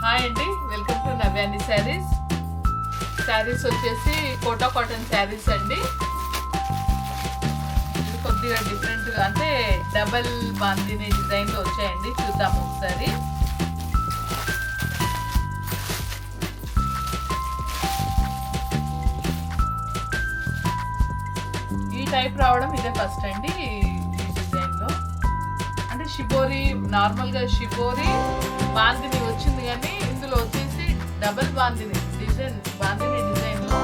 Hi అండి, welcome to నవ్యాని saris. Saris వచ్చేసి quota cotton saris అండి. ఇది కొద్దిగా డిఫరెంట్గా అంటే డబల్ బాందిని డిజైన్లో వచ్చాయండి. చూద్దాము ఒకసారి. ఈ టైప్ రావడం ఇదే ఫస్ట్ అండి. ఈ డిజైన్లో అంటే షిబోరి, నార్మల్గా షిబోరి బాందిని వచ్చింది, కానీ ఇందులో వచ్చేసి డబల్ బాందిని డిజైన్లో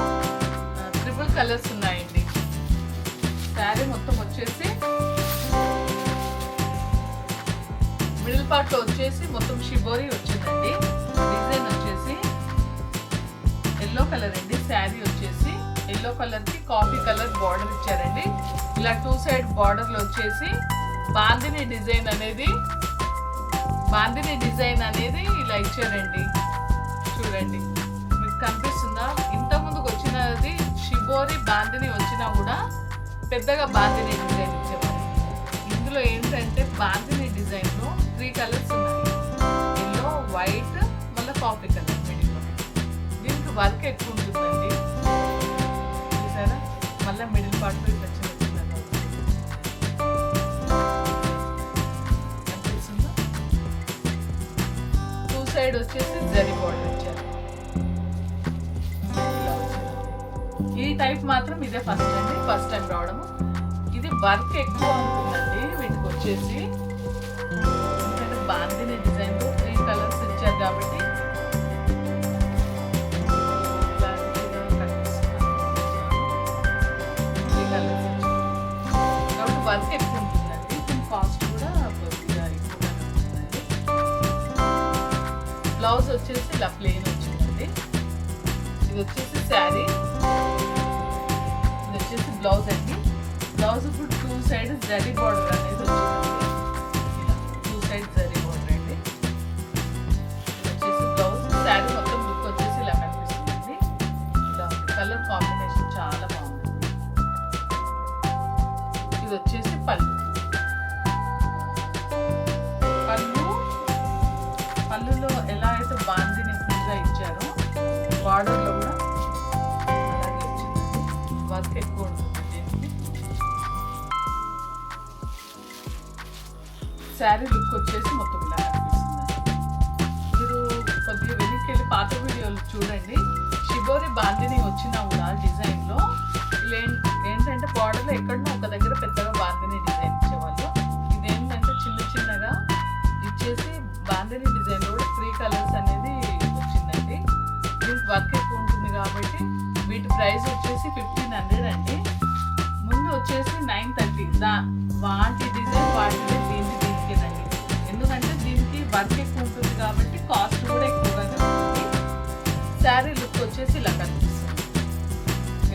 ట్రిపుల్ కలర్స్ ఉన్నాయండి. శారీ మొత్తం వచ్చేసి మిడిల్ పార్ట్లో వచ్చేసి మొత్తం షిబోరి వచ్చిందండి. డిజైన్ వచ్చేసి ఎల్లో కలర్ అండి. శారీ వచ్చేసి ఎల్లో కలర్కి కాఫీ కలర్ బార్డర్ ఇచ్చారండి. ఇలా 2 సైడ్ బార్డర్లో వచ్చేసి బాందిని డిజైన్ అనేది ఇలా ఇచ్చారండి. చూడండి, మీకు కనిపిస్తుందా? ఇంత ముందుకు వచ్చినది షిబోరి బాందిని వచ్చినా కూడా పెద్దగా బాందిని డిజైన్ ఇచ్చేవారు. ఇందులో ఏంటంటే బాందిని డిజైన్లో 3 కలర్స్ ఉన్నాయి. ఎల్లో, వైట్, మళ్ళీ కాఫీ కలర్ మిడిల్లో. దీనికి వర్క్ ఎక్కువ ఉంటుందండి. చూసారా? మళ్ళీ మిడిల్ పార్ట్లో ఇట్లా చిన్న సైడ్ వచ్చేసి జరీ బార్డర్ ఇచ్చారు. ఈ టైప్ మాత్రం ఇదే ఫస్ట్ అండి, ఫస్ట్ టైం రావడము. ఇది వర్క్ ఎక్కువ ఉంటుందండి వీటికి వచ్చేసి. ఎందుకంటే బాందిని డిజైన్లో 3 కలర్స్ ఇచ్చారు కాబట్టి వర్క్ ఎక్కువ ఉంటుందండి. దీని కాస్ట్ కూడా కొద్దిగా ఎక్కువగా ఉంటుందండి. బ్లౌజ్ వచ్చేసి ఇలా ప్లెయిన్ వచ్చిందండి. ఇది వచ్చేసి శారీ, ఇది వచ్చేసి బ్లౌజ్ అండి. బ్లౌజ్ ఇప్పుడు 2 సైడ్ జరీ బార్డర్ అనేది వచ్చిందండి. ఇలా 2 సైడ్ జరీ బార్డర్ అండి. ఇది వచ్చేసి బ్లౌజ్. శారీ మొత్తం లుక్ వచ్చేసి ఇలా కనిపిస్తుందండి. ఇలా కలర్ కాంబినేషన్ చాలా బాగుంది. ఇది వచ్చేసి పళ్ళులో ఎలా అయితే బాందిని ఫుల్గా ఇచ్చారో బార్డర్లో కూడా అలాగే వచ్చింది. వర్క్ ఎక్కువ ఉంటుంది దీనికి. శారీ లుక్ వచ్చేసి మొత్తం ఇలా కనిపిస్తుంది. మీరు కొద్దిగా వెనక్కి వెళ్ళి పాత వీడియోలు చూడండి. షిబోరి బాందిని వచ్చినా కూడా డిజైన్లో ఏంటంటే బార్డర్లో ఎక్కడో ఒక దగ్గర పెద్దగా బాందిని డిజైన్ ఇచ్చేవాళ్ళు. ఇదేంటంటే చిన్నగా ఇచ్చేసి బాందిని డిజైన్లో కూడా 3 కలర్స్ అనేది వచ్చిందండి. దీనికి వర్క్ ఎక్కువ ఉంటుంది కాబట్టి వీటి ప్రైస్ వచ్చేసి 1500 అండి. ముందు వచ్చేసి 930. వాటి డిజైన్ వాటిదే, దీనికేనండి. ఎందుకంటే దీనికి వర్క్ ఎక్కువ ఉంటుంది కాబట్టి కాస్ట్ కూడా ఎక్కువగానే ఉంటుంది. శారీ లుక్ వచ్చేసి ఇలా కనిపిస్తుంది.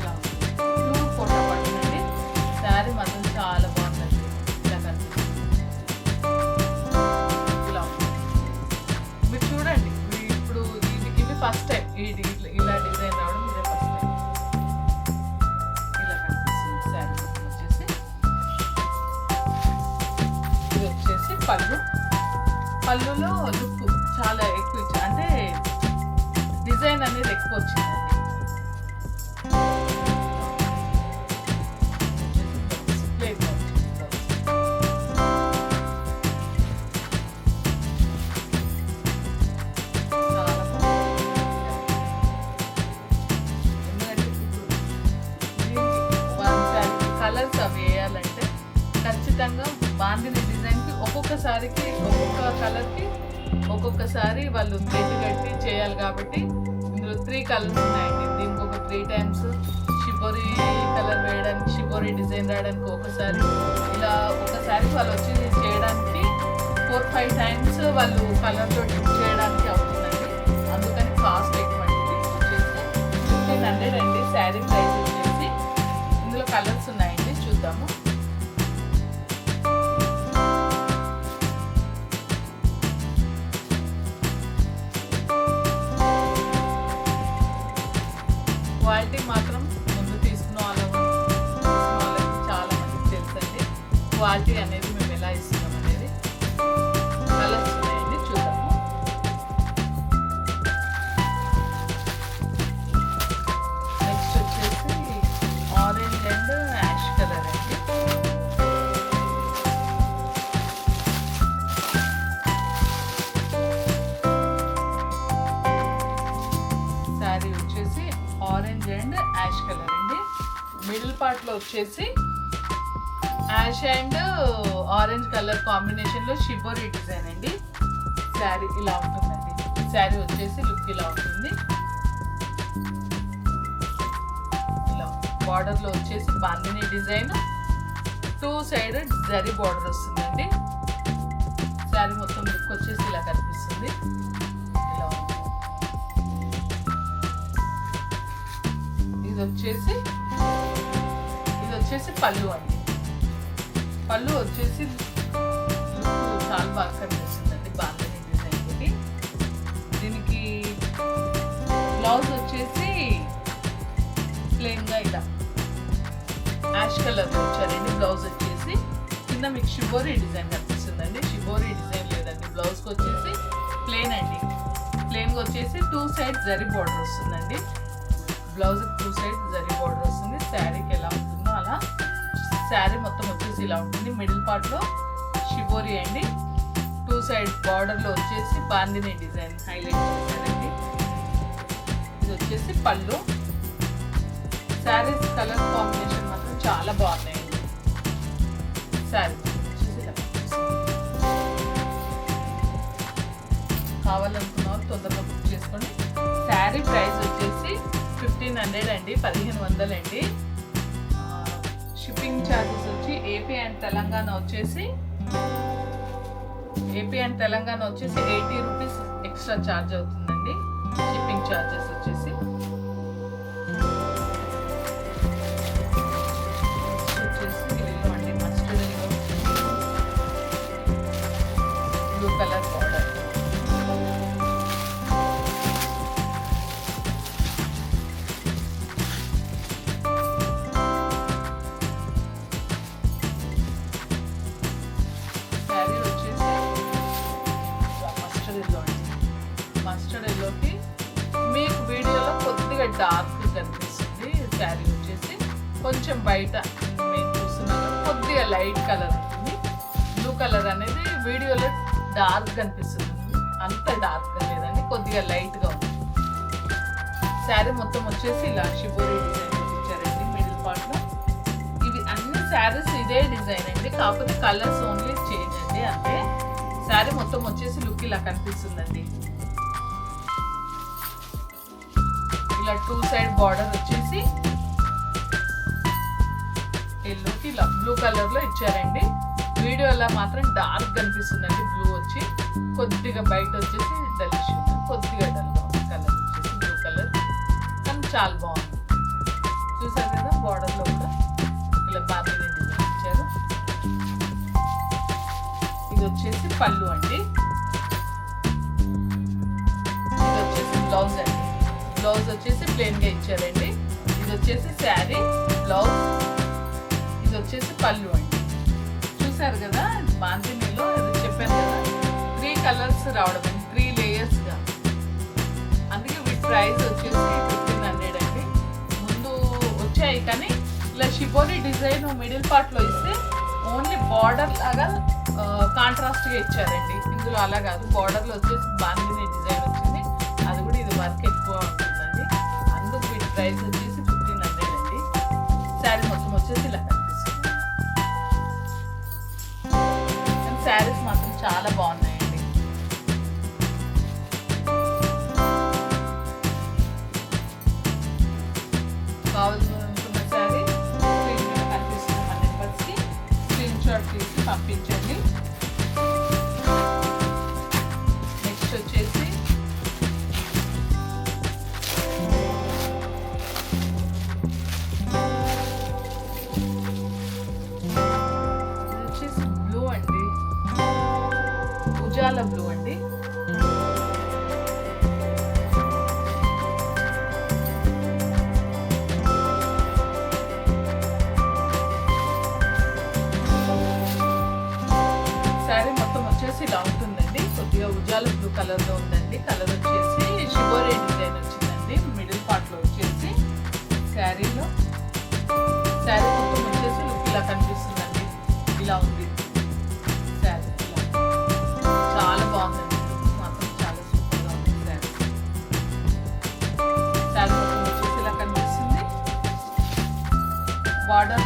ఇలా ప్యూర్ కోటా కాటన్ అండి. శారీ మాత్రం చాలా బాగుందండి. ఇలా కనిపిస్తుంది. ఇలా మీరు చూడండి. ఇప్పుడు ఇవి ఫస్ట్ టైం ఇలా డిజైన్ రావడం ఇదే ఫస్ట్ టైం. ఇలా కనిపిస్తుంది శారీ వచ్చేసి. ఇది వచ్చేసి పళ్ళులో లుక్ చాలా ఎక్కువ ఇచ్చారు, అంటే డిజైన్ అనేది ఎక్కువ వచ్చిందండి. కలర్స్ అవి వేయాలంటే ఖచ్చితంగా బాందిని డిజైన్కి ఒక్కొక్కసారికి ఒక్కొక్క కలర్కి ఒక్కొక్కసారి వాళ్ళు థ్రెడ్ కట్టి చేయాలి కాబట్టి ఇందులో 3 కలర్స్ ఉన్నాయండి. దీనికి ఒక 3 టైమ్స్ షిబోరి కలర్ వేయడానికి, షిబోరి డిజైన్ రాయడానికి ఒకసారి, ఇలా ఒకసారి వాళ్ళు వచ్చి చేయడానికి 4-5 టైమ్స్ వాళ్ళు కలర్తో డిప్ చేయడానికి అవుతుందండి. అందుకని కాస్ట్ ఎక్కువ అండి. వచ్చేసి 1500 అండి శారీ ప్రైస్ వచ్చేసి. ఇందులో కలర్స్ ఉన్నాయండి, చూద్దాము. క్వాలిటీ మాత్రం ముందు తీసుకున్న వాళ్ళకి చాలా మందికి తెలుసండి క్వాలిటీ అనేది మేము ఎలా ఇస్తున్నాం అనేది. కలర్స్ ఉన్నాయండి, చూద్దాము. పార్ట్ లో వచ్చేసి ash and orange colour combination లో షిబోరి డిజైన్ అండి. శారీ ఇలా ఉంటుందండి. శారీ వచ్చేసి లుక్ ఇలా ఉంటుంది. ఇలా బార్డర్ లో వచ్చేసి bandhani design, 2 side zari border వస్తుందండి. శారీ మొత్తం లుక్ వచ్చేసి ఇలా కనిపిస్తుంది. ఇలా ఉంటుంది. ఇది వచ్చేసి పళ్ళు అండి. పళ్ళు వచ్చేసి చాలా బాగా కనిపిస్తుందండి బాందిని డిజైన్ తోటి. దీనికి బ్లౌజ్ వచ్చేసి ప్లెయిన్ గా ఇలా యాష్ కలర్ వచ్చారండి. బ్లౌజ్ వచ్చేసి కింద మీకు షిబోరి డిజైన్ కనిపిస్తుందండి. షిబోరి డిజైన్ లేదండి. బ్లౌజ్ కి వచ్చేసి ప్లెయిన్ అండి. ప్లెయిన్ గా వచ్చేసి 2 సైడ్ జరీ బార్డర్ వస్తుందండి. బ్లౌజ్ 2 సైడ్ జరీ బార్డర్ వస్తుంది. శారీకి ఎలా ఉంటుందో అలా శారీ మొత్తం వచ్చేసి ఇలా ఉంటుంది. మిడిల్ పార్ట్ లో షిబోరి అండి. 2 సైడ్ బార్డర్ లో వచ్చేసి బాందిని డిజైన్ హైలైట్ చేశారండి. ఇది వచ్చేసి పళ్ళు. శారీస్ కలర్ కాంబినేషన్ మాత్రం చాలా బాగున్నాయండి. శారీ వచ్చేసి ఇలా కావాలనుకున్న వాళ్ళు తొందరగా బుక్ చేసుకోండి. శారీ ప్రైస్ వచ్చేసి 1500 అండి, 1500 అండి. షిప్పింగ్ ఛార్జెస్ వచ్చి ఏపీ అండ్ తెలంగాణ వచ్చేసి 80 రూపీస్ ఎక్స్ట్రా ఛార్జ్ అవుతుందండి. షిప్పింగ్ ఛార్జెస్ వచ్చేసి mustard yellow, blue colour border. Mustard ఎల్లోకి మీకు వీడియోలో కొద్దిగా డార్క్ కనిపిస్తుంది. శారీ వచ్చేసి కొంచెం బయట మేము చూస్తున్నాం కొద్దిగా లైట్ కలర్ ఉంటుంది. బ్లూ కలర్ అనేది వీడియోలో డార్క్ కనిపిస్తుంది. అంత డార్క్ లేదండి, కొద్దిగా లైట్గా ఉంది. శారీ మొత్తం వచ్చేసి ఇలా షిబోరి డిజైన్ ఇచ్చారండి మిడిల్ పార్ట్లో. ఇవి అన్ని శారీస్ ఇదే డిజైన్ అండి, కాకపోతే కలర్స్ ఓన్లీ చేంజ్ అండి అంతే. శారీ మొత్తం వచ్చేసి లుక్ ఇలా కనిపిస్తుందండి. ఇలా 2 సైడ్ బార్డర్ వచ్చేసి ఎల్లోకి ఇలా బ్లూ కలర్ లో ఇచ్చారండి. వీడియోలో మాత్రం డార్క్ కనిపిస్తుందండి. బ్లూ వచ్చి కొద్దిగా బయట వచ్చేసి డల్లిష్, కొద్దిగా డల్ కలర్ వచ్చేసి బ్లూ కలర్, కానీ చాలా బాగుంది. చూసారు కదా బార్డర్ లో కూడా ఇలా బాందిని డిజైన్ ఇచ్చారు. ఇది వచ్చేసి పళ్ళు అండి. ఇది వచ్చేసి బ్లౌజ్ అండి. బ్లౌజ్ వచ్చేసి ప్లెయిన్ గా ఇచ్చారండి. ఇది వచ్చేసి శారీ బ్లౌజ్, ఇది వచ్చేసి పళ్ళు అండి. చూసారు కదా బాందినిలో చెప్పాను కదా 3 కలర్స్ రావడం అండి, 3 లేయర్స్ గా. అందుకే వీటి ప్రైస్ వచ్చేసి 1500 అండి. ముందు వచ్చాయి కానీ ఇలా షిబోరి డిజైన్ మిడిల్ పార్ట్ లో ఇస్తే ఓన్లీ బార్డర్ లాగా కాంట్రాస్ట్ గా ఇచ్చారండి. ఇందులో అలా కాదు, బార్డర్ లో వచ్చేసి బాందిని డిజైన్ వచ్చింది. అది కూడా ఇది వర్క్ ఎక్కువ ఉంటుందండి. అందుకు వీటి ప్రైస్ వచ్చేసి 1500 అండి. శారీ మొత్తం వచ్చేసి ఇలా కనిపిస్తుంది. కానీ శారీస్ మాత్రం చాలా బాగున్నాయండి. కావాలనుకున్న శారీ స్క్రీన్ మీద కనిపిస్తున్న మన నెంబర్స్కి స్క్రీన్ షాట్ తీసి పంపించండి. నెక్స్ట్ వచ్చేసి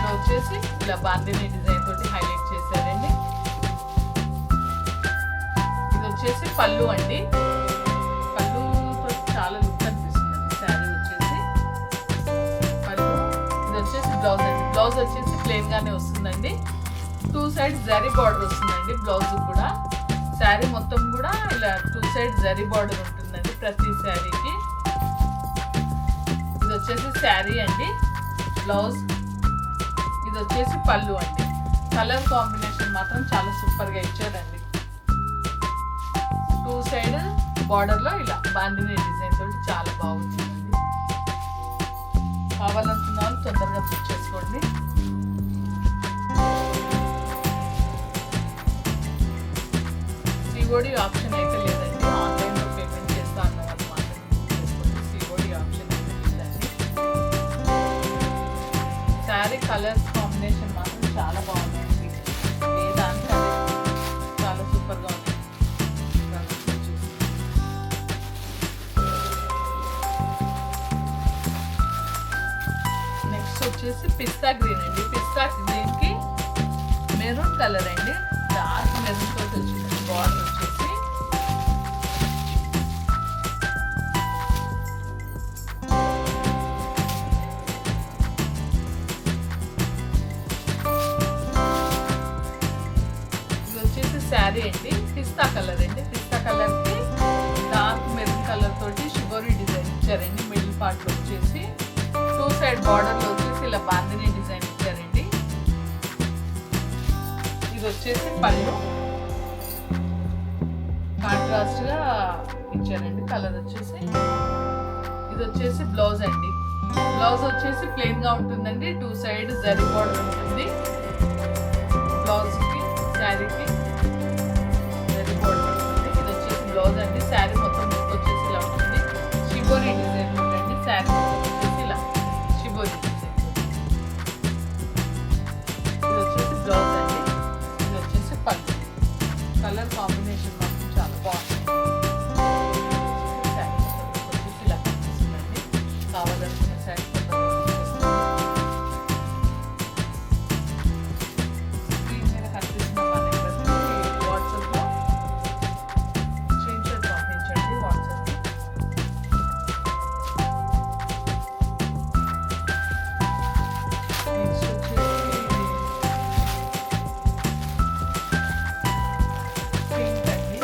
దీనిలో వచ్చేసి ఇలా బాందిని డిజైన్ తోటి హైలైట్ చేశారండి. ఇది వచ్చేసి పళ్ళు అండి. పళ్ళు చాలా లుక్ అనిపిస్తుందండి శారీ వచ్చేసి. పళ్ళు ఇది వచ్చేసి బ్లౌజ్ అండి. బ్లౌజ్ వచ్చేసి ప్లెయిన్ గానే వస్తుందండి. 2 సైడ్స్ జరీ బార్డర్ వస్తుందండి బ్లౌజ్ కూడా. శారీ మొత్తం కూడా ఇలా 2 సైడ్స్ జరీ బార్డర్ ఉంటుందండి ప్రతి శారీకి. ఇది వచ్చేసి శారీ అండి, బ్లౌజ్. ఇది వచ్చేసి పళ్ళు అండి. కలర్ కాంబినేషన్ మాత్రం చాలా సూపర్ గా ఇచ్చారండి. 2 సైడ్ బార్డర్ లో ఇలా బాందిని డిజైన్ తోటి చాలా బాగుంటుందండి. కావాలనుకున్న వాళ్ళు తొందరగా బుక్ చేసుకోండి. సిఓడి ఆప్షన్ అయితే లేదండి. ఆన్లైన్ లో పేమెంట్ చేస్తా అన్న వాళ్ళు మాత్రం బుక్ చేసుకోండి. సిఓడి ఆప్షన్ అయితే లేదండి. శారీ కలర్స్ కాంబినేషన్ మాత్రం చాలా బాగుందండి. ఏ దానికి అదే చాలా సూపర్ గా ఉంది. నెక్స్ట్ వచ్చేసి పిస్తా గ్రీన్ అండి. పిస్తా గ్రీన్ కి మెరూన్ కలర్ అండి. డార్క్ మెరూన్ తోటి వచ్చింది బార్డర్ వచ్చేసి. ఇది వచ్చేసి శారీ అండి. పిస్తా కలర్ అండి. పిస్తా కలర్ కి డార్క్ మెరూన్ కలర్ తోటి షిబోరి డిజైన్ ఇచ్చారండి. మిడిల్ పార్ట్ లో వచ్చేసి 2 సైడ్ బార్డర్ లో వచ్చేసి ఇలా బాందిని డిజైన్ ఇచ్చారండి. ఇది వచ్చేసి పళ్ళు కాంట్రాస్ట్ గా ఇచ్చారండి కలర్ వచ్చేసి. ఇది వచ్చేసి బ్లౌజ్ అండి. బ్లౌజ్ వచ్చేసి ప్లెయిన్ గా ఉంటుందండి. 2 సైడ్ జరీ బార్డర్ ఉంటుంది బ్లౌజ్ కి. శారీకి జరీ బార్డర్ ఉంటుంది. ఇది వచ్చేసి బ్లౌజ్ అండి. శారీ మొత్తం వచ్చేసి ఇలా ఉంటుంది. షిబోరి డిజైన్ ఉంటుంది. శారీ మొత్తం వచ్చేసి ఇలా షిబోరి డిజైన్. ఇది వచ్చేసి బ్లౌజ్ అండి. ఇది వచ్చేసి పళ్ళు. కలర్ కాంబినేషన్ మాత్రం చాలా బాగుంది. శారీ మొత్తం వచ్చేసి ఇలా కనిపిస్తుందండి. కావాలనుకున్న శారీ స్క్రీన్ మీద కనిపిస్తున్న మా నెంబర్కి వాట్సాప్లో స్క్రీన్ షాట్ పంపించండి. వాట్సాప్కి నెక్స్ట్ వచ్చేసి పింక్ అండి.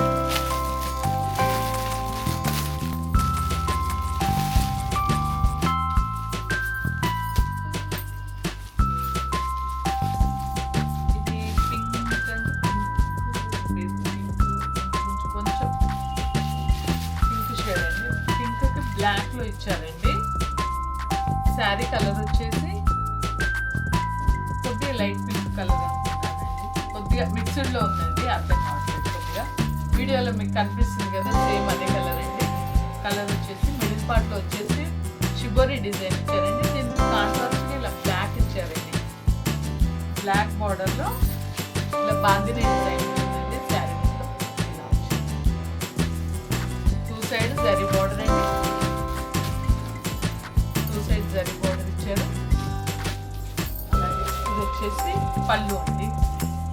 ఇది పింక్ అండ్ కొంచెం పింక్ షేడ్ అండి. పింక్ కి బ్లాక్ లో ఇచ్చారండి. శారీ కలర్ వచ్చేసి కొద్దిగా లైట్ పింక్ కలర్ అనుకుంటానండి. కొద్దిగా మిక్స్డ్ లో ఉందండి, అర్థం కావట్లేదు. కొద్దిగా వీడియోలో మీకు కనిపిస్తుంది కదా సేమ్ అదే కలర్ అండి. కలర్ వచ్చేసి మిడిల్ పార్ట్ లో వచ్చేసి షిబోరి డిజైన్ ఇచ్చారండి. దీనికి కాంట్రాస్ట్ గా ఇలా బ్లాక్ ఇచ్చారండి. బ్లాక్ బార్డర్ లో ఇలా బాందిని డిజైన్ ఉంటుందండి. శారీ మొత్తం ఇలా వచ్చింది. 2 సైడ్ జరీ బార్డర్ అండి. 2 సైడ్ జరీ బార్డర్ ఇచ్చారు. అలాగే ఇది వచ్చేసి పళ్ళు అండి.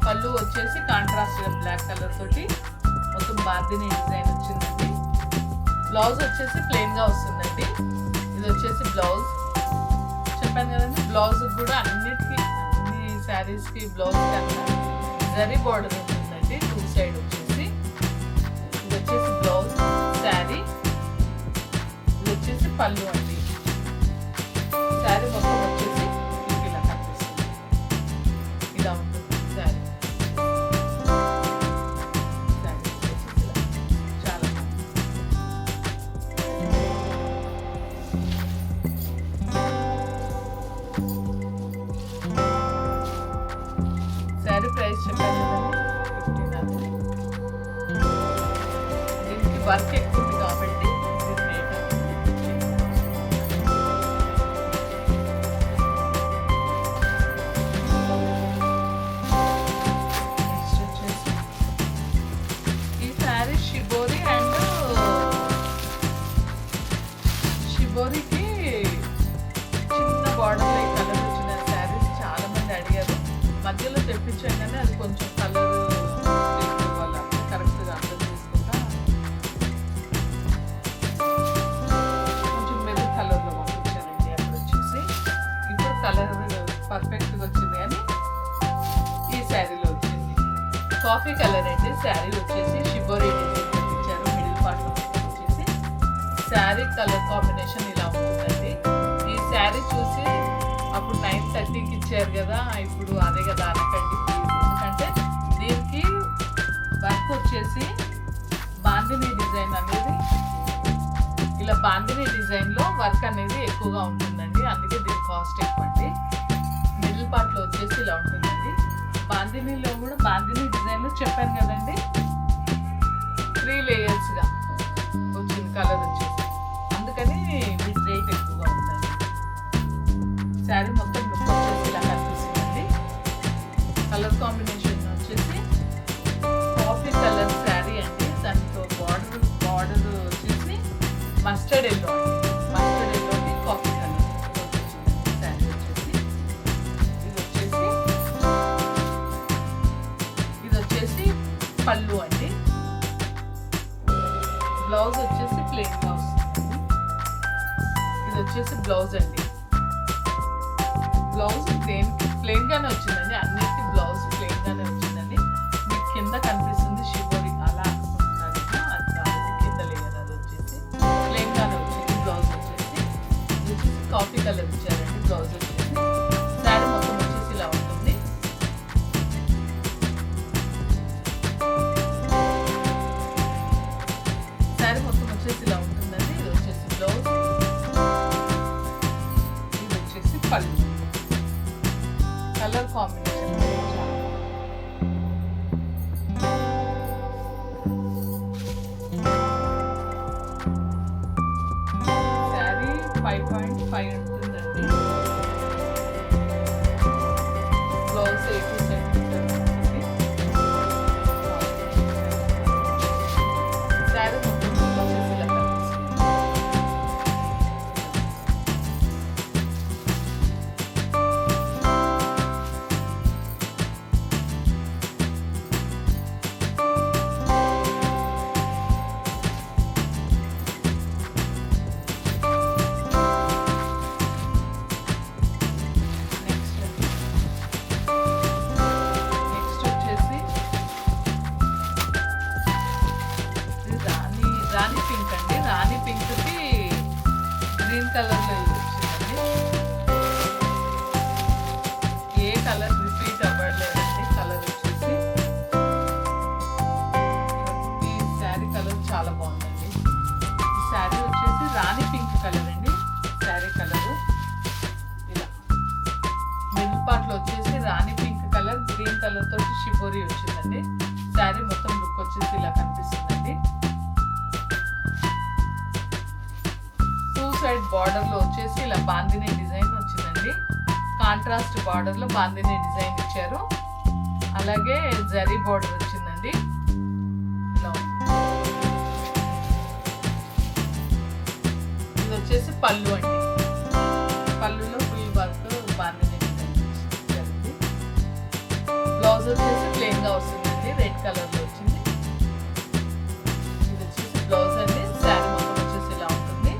పళ్ళు వచ్చేసి కాంట్రాస్ట్ గా బ్లాక్ కలర్ తోటి మొత్తం బాందిని డిజైన్ వచ్చిందండి. బ్లౌజ్ వచ్చేసి ప్లెయిన్ గా వస్తుందండి. ఇది వచ్చేసి బ్లౌజ్. చెప్పాను కదండి, బ్లౌజ్ కూడా అన్ని శారీస్ కి బ్లౌజ్ కన్నా జరీ బార్డర్ ఉంటుందండి 2 సైడ్ వచ్చేసి. ఇది వచ్చేసి బ్లౌజ్, శారీ. ఇది వచ్చేసి పళ్ళు అండి. శారీ మొత్తం వచ్చేసి మీకు ఇలా కనిపిస్తుంది. ఇలా ఉంటుంది శారీ. శారీ వచ్చేసి ఇలా చాలా బాగుంది. శారీ ప్రైస్ చెప్పాను కదండి 1500. దీనికి వర్క్ ఎక్కువ ఉంది కాబట్టి దీని రేట్ కాఫీ కలర్ అండి. శారీ వచ్చేసి షిబోరి డిజైన్ ఇచ్చారు. మిడిల్ పార్ట్ వచ్చేసి శారీ కలర్ కాంబినేషన్ ఇలా ఉంటుందండి. ఈ శారీ చూసి అప్పుడు 930కి ఇచ్చారు కదా, ఇప్పుడు అదే కదా అనకండి ప్లీజ్. ఎందుకంటే దీనికి వర్క్ వచ్చేసి బాందిని డిజైన్ అనేది ఇలా బాందిని డిజైన్లో వర్క్ అనేది ఎక్కువగా ఉంటుందండి. అందుకే దీని కాస్ట్ ఎక్కువ అండి. మిడిల్ పార్ట్లో వచ్చేసి ఇలా ఉంటుందండి. బాందినీలో కూడా బాందిని డిజైన్లో చెప్పాను కదండి, 3 లేయర్స్గా వచ్చింది కలర్ వచ్చేసి, అందుకని వీటి రేట్ ఎక్కువగా ఉంటుంది. శారీ మొత్తం లుక్ వచ్చేసి ఇలా కనిపిస్తుందండి. కలర్ కాంబినేషన్ వచ్చేసి కాఫీ కలర్ శారీ అండి. దాంతో బార్డర్ వచ్చేసి మస్టర్డ్ ఎల్లో అండి. మస్టర్డ్ ఎల్లోకి కాఫీ కలర్ శారీ వచ్చేసి ఇది వచ్చేసి పళ్ళు అండి. బ్లౌజ్ వచ్చేసి ప్లెయిన్ గా వస్తుంది. ఇది వచ్చేసి బ్లౌజ్ అండి. బ్లౌజ్ ప్లెయిన్ గానే వచ్చిందండి. అన్నిటి బ్లౌజ్ ప్లెయిన్ గానే వచ్చిందండి. మీకు కింద కనిపిస్తుంది షిబోరి అలా అనుకుంటున్నారు, అది కాదు, కింద లేయర్ అది వచ్చేసి ప్లెయిన్ గానే వచ్చింది. బ్లౌజ్ వచ్చేసి ఇది వచ్చేసి కాఫీ కలర్ ఇచ్చారండి. బ్లౌజ్ వచ్చేసి శారీ మొత్తం వచ్చేసి ఇలా ఉంటుంది. శారీ మొత్తం వచ్చేసి ఇలా ఉంటుందండి. ఇది వచ్చేసి బ్లౌజ్, ఇది వచ్చేసి పళ్ళు. కలర్ కాంబినేషన్ శారీ 5.5 ఉంటుందండి. బ్లౌజ్ 80 సెంటీమీటర్ ఉంటుంది. శారీ మొత్తం వచ్చేసి ఇలా కనిపిస్తుంది. నెక్స్ట్ వచ్చేసి ఇది రాణి పింక్ అండి. రాణి పింక్ కి గ్రీన్ కలర్ లో ఇది వచ్చిందండి. ఏ కలర్ రిపీట్ అవ్వట్లేదండి. కలర్ వచ్చేసి ఈ శారీ కలర్ చాలా బాగుందండి. ఈ శారీ వచ్చేసి రాణి పింక్ కలర్ అండి. శారీ కలర్ ఇలా మిడిల్ పార్ట్ లో వచ్చేసి రాణి పింక్ కలర్ గ్రీన్ కలర్ తోటి షిబోరి వచ్చిందండి. శారీ మొత్తం లుక్ వచ్చేసి ఇలా కనిపిస్తుందండి. 2 సైడ్ బార్డర్ లో వచ్చేసి ఇలా బాందిని డిజైన్ వచ్చిందండి. కాంట్రాస్ట్ బార్డర్ లో బాందిని డిజైన్ ఇచ్చారు. అలాగే జరీ బార్డర్ వచ్చిందండి. ఇలా ఇది వచ్చేసి పళ్ళు అండి. పళ్ళులో ఫుల్ వర్క్ బాందిని డిజైన్ ఇచ్చారండి. బ్లౌజ్ వచ్చేసి ప్లెయిన్ గా వస్తుందండి. రెడ్ కలర్ లో వచ్చింది. ఇది వచ్చేసి బ్లౌజ్ అండి. శారీ మొత్తం వచ్చేసి ఇలా ఉంటుంది.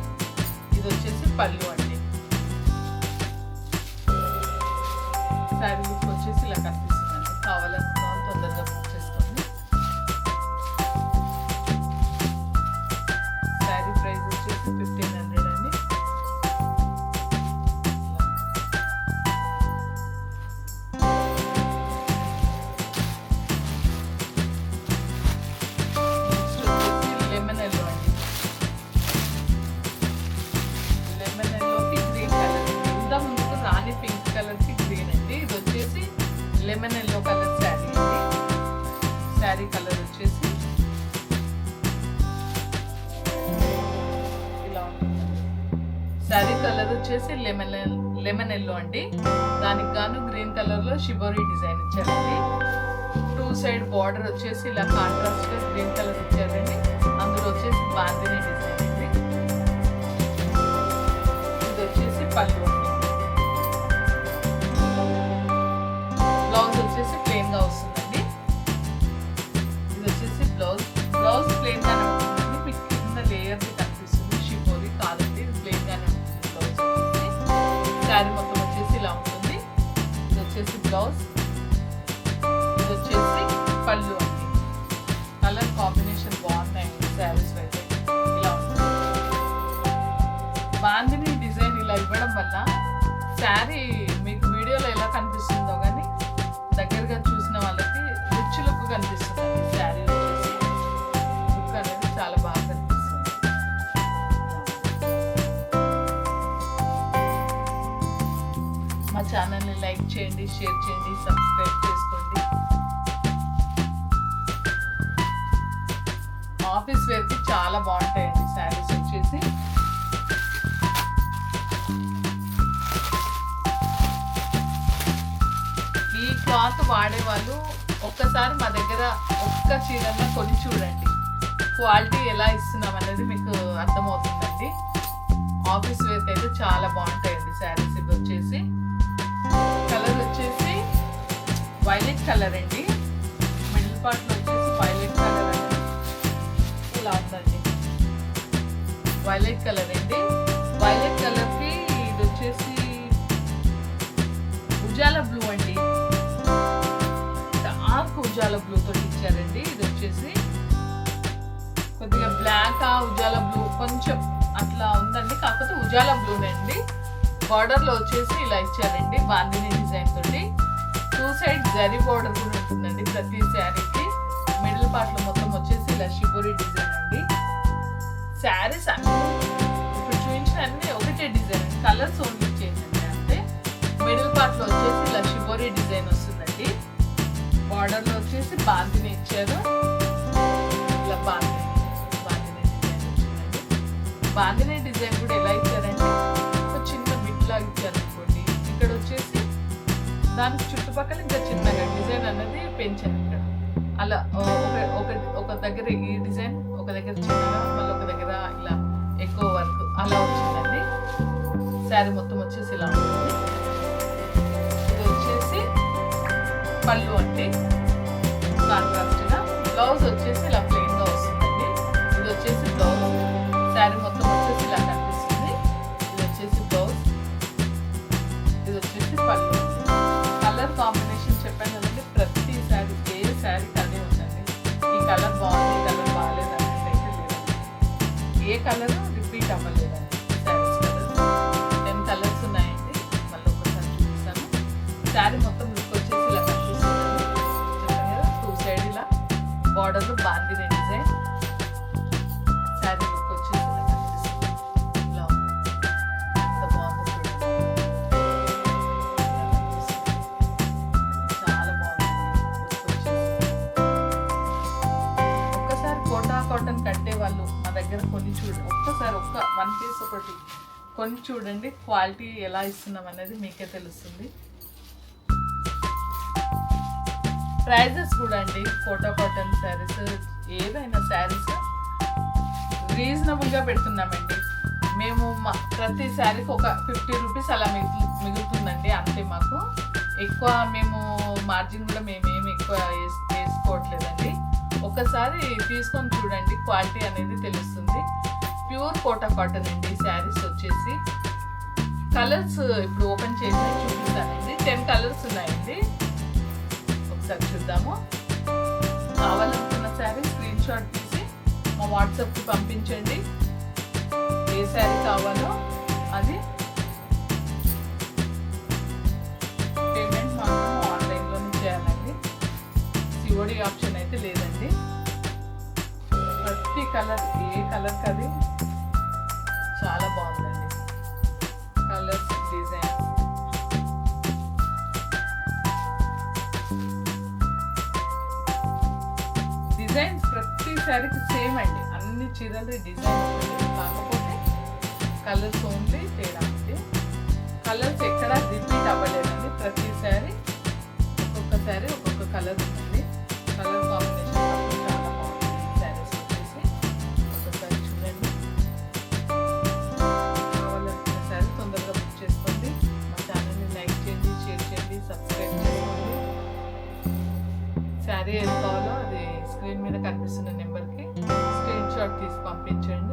ఇది వచ్చేసి పళ్ళు అండి. శారీ లుక్ వచ్చేసి ఇలా కనిపిస్తుందండి. కావాలనుకున్న వాళ్ళు తొందరగా బుక్ చేసుకోండి. శారీ ప్రైస్ వచ్చేసి 1500 అండి. నెక్స్ట్ వచ్చేసి లెమన్ ఎల్లో అండి. లెమన్ ఎల్లోకి గ్రీన్ కలర్. ఇంత ముందుకు రాణి పింక్ కలర్ కి గ్రీన్ అండి. ఇది వచ్చేసి లెమన్ ఎల్లో కలర్ శారీ అండి. శారీ కలర్ వచ్చేసి ఇలా ఉంటుందండి. శారీ కలర్ వచ్చేసి లెమన్ ఎల్లో అండి. దానికి గాను గ్రీన్ కలర్ లో షిబోరి డిజైన్ ఇచ్చారండి. 2 సైడ్ బార్డర్ వచ్చేసి ఇలా కాంట్రాస్ట్ గా గ్రీన్ కలర్ ఇచ్చారండి. అందులో వచ్చేసి బాందిని డిజైన్ అండి. ఇది వచ్చేసి పళ్ళు అండి. బ్లౌజ్ వచ్చేసి ప్లెయిన్ గా వస్తుందండి. ఇది వచ్చేసి బ్లౌజ్ ప్లెయిన్ గానే ఉంటుందండి. మీకు కింద లేయర్ కనిపిస్తుంది షిబోరి కాదండి, ఇది ప్లెయిన్ గానే ఉంటుంది. బ్లౌజ్ వచ్చేసి శారీ మొత్తం వచ్చేసి ఇలా ఉంటుంది. ఇది వచ్చేసి బ్లౌజ్, ఇది వచ్చేసి పళ్ళు అండి. కలర్ కాంబినేషన్ బాగున్నాయండి శారీస్ అయితే. ఇలా ఉంటుంది. బాందిని డిజైన్ ఇలా ఇవ్వడం వల్ల శారీ మీకు వీడియోలో ఎలా కనిపిస్తుందో కానీ దగ్గరగా చూసిన వాళ్ళకి రిచ్ లుక్ కనిపిస్తుంది. శారీ వచ్చేసి లుక్ అనేది చాలా బాగా కనిపిస్తుంది. మా ఛానల్ని లైక్ చేయండి, షేర్ చేయండి, సబ్స్క్రైబ్ చేసుకోండి. ఆఫీస్ వేర్కి చాలా బాగుంటాయండి శారీస్ వచ్చేసి. ఈ క్లాత్ వాడేవాళ్ళు ఒక్కసారి మా దగ్గర ఒక్క చీరన్నా కొని చూడండి. క్వాలిటీ ఎలా ఇస్తున్నాం అనేది మీకు అర్థమవుతుందండి. ఆఫీస్ వేర్కి అయితే చాలా బాగుంటాయండి శారీస్. ఇవి వచ్చేసి కలర్ వచ్చేసి వైలెట్ కలర్ అండి. మిడిల్ పార్ట్లో వచ్చేసి వైలెట్ కలర్ అండి. ఇలా ఉందండి వైలెట్ కలర్ అండి. వైలెట్ కలర్కి ఇది వచ్చేసి ఉజాల బ్లూ అండి. డార్క్ ఉజాల బ్లూ తోటి ఇచ్చారండి. ఇది వచ్చేసి కొద్దిగా బ్లాక్ ఉజాల బ్లూ కొంచెం అట్లా ఉందండి. కాకపోతే ఉజాల బ్లూనే అండి. బార్డర్లో వచ్చేసి ఇలా ఇచ్చారండి బాందిని డిజైన్ తోటి. 2 సైడ్ జరీ బార్డర్ కూడా ఉంటుందండి ప్రతి శారీకి. మిడిల్ పార్ట్లో మొత్తం వచ్చేసి ఇలా షిబోరి డిజైన్ అండి. శారీస్ అన్ని ఇప్పుడు చూపించిన అన్ని ఒకటే డిజైన్, కలర్స్ ఓన్లీ చేంజ్ అండి అంతే. మిడిల్ పార్ట్లో వచ్చేసి ఇలా షిబోరి డిజైన్ వస్తుందండి. బార్డర్లో వచ్చేసి బాందిని ఇచ్చారు. ఇలా బాందిని డిజైన్ వచ్చిందండి. బాందిని డిజైన్ కూడా ఎలా ఇచ్చారంటే ఒక చిన్న బిట్ లాగా ఇచ్చారనుకోండి. ఇక్కడ వచ్చేసి దానికి చుట్టుపక్కల ఇంకా చిన్నగా డిజైన్ అనేది పెంచారు ఇక్కడ. అలా ఒక దగ్గర ఈ డిజైన్, ఒక దగ్గర చిన్నగా, మళ్ళీ ఒక దగ్గర ఇలా ఎక్కువ వర్క్ అలా వచ్చిందండి. శారీ మొత్తం వచ్చేసి ఇలా ఉంటుంది. ఇది వచ్చేసి పళ్ళు అంటే కాంట్రాస్ట్గా. బ్లౌజ్ వచ్చేసి ఇలా ప్లెయిన్గా వస్తుందండి. ఇది వచ్చేసి బ్లౌజ్. శారీ మొత్తం వచ్చేసి ఇలా కనిపిస్తుంది. ఇది వచ్చేసి బ్లౌజ్. ఇది వచ్చేసి పళ్ళు. కలర్ కాంబినేషన్ చెప్పాను కదండి. ప్రతి శారీ ఏ శారీ అదే ఉందండి. ఈ కలర్ బాగుంది, ఈ కలర్ బాగాలేదు అనేది అయితే లేదండి. ఏ కలర్ రిపీట్ అవ్వలేదండి. శారీస్ కలర్స్ 10 కలర్స్ ఉన్నాయండి. మళ్ళీ ఒకసారి చూపిస్తాను. శారీ మొత్తం లుక్ వచ్చేసి ఇలా కనిపిస్తుందండి. చెప్పాను కదా 2 సైడ్ ఇలా బార్డర్లో బాందిని డిజైన్. శారీ లుక్ వచ్చేసి ఇలా కనిపిస్తుంది. ఇలా ఉంది. ఎంత బాగుందో చూడండి. చాలా బాగుందండి లుక్ వచ్చేసి. ఒక్కసారి కోటా కాటన్ కట్టే వాళ్ళు మా దగ్గర కొన్ని చూడండి. ఒక్కసారి ఒక్క 1 పీస్ ఒకటి కొన్ని చూడండి. క్వాలిటీ ఎలా ఇస్తున్నాం అనేది మీకే తెలుస్తుంది. ప్రైజెస్ కూడా అండి కోటా కాటన్ శారీస్ ఏదైనా శారీస్ రీజనబుల్గా పెడుతున్నామండి. మేము ప్రతి శారీకి ఒక 50 రూపీస్ అలా మిగులుతుందండి అంతే. మాకు ఎక్కువ మేము మార్జిన్ కూడా మేమేమి ఎక్కువ వేసుకోవట్లేదండి. ఒకసారి తీసుకొని చూడండి, క్వాలిటీ అనేది తెలుస్తుంది. ప్యూర్ కోటా కాటన్ అండి శారీస్ వచ్చేసి. కలర్స్ ఇప్పుడు ఓపెన్ చేసి చూపిస్తానండి. 10 కలర్స్ ఉన్నాయండి. ఒకసారి చూద్దాము. కావాలనుకున్న శారీ స్క్రీన్ షాట్ తీసి మా వాట్సాప్కి పంపించండి. ఏ శారీ కావాలో అది. పేమెంట్ మాత్రం ఆన్లైన్లోనే చేయాలండి. సిఓడి ఆప్షన్ అయితే లేదండి. ప్రతి కలర్ ఏ కలర్ కది చాలా బాగుందండి. కలర్స్, డిజైన్స్ డిజైన్స్ ప్రతి శారీకి సేమ్ అండి. అన్ని చీరలు డిజైన్ ఉంటుంది. కాకపోతే కలర్స్ ఓన్లీ తేడా ఉంది. కలర్స్ ఎక్కడా రిపీట్ అవ్వలేదండి. ప్రతి శారీ ఒక్కొక్క శారీ ఒక్కొక్క కలర్ ఉంటుంది. కలర్ కాంబినేషన్ మాత్రం చాలా బాగుంటుంది. శారీస్ వచ్చేసి ఒకసారి చూడండి. కావాలనుకున్న శారీ తొందరగా బుక్ చేసుకోండి. మా ఛానల్ని లైక్ చేయండి, షేర్ చేయండి, సబ్స్క్రైబ్ చేసుకోండి. శారీ ఏది కావాలో అది స్క్రీన్ మీద కనిపిస్తున్న నెంబర్కి స్క్రీన్ షాట్ తీసి పంపించండి.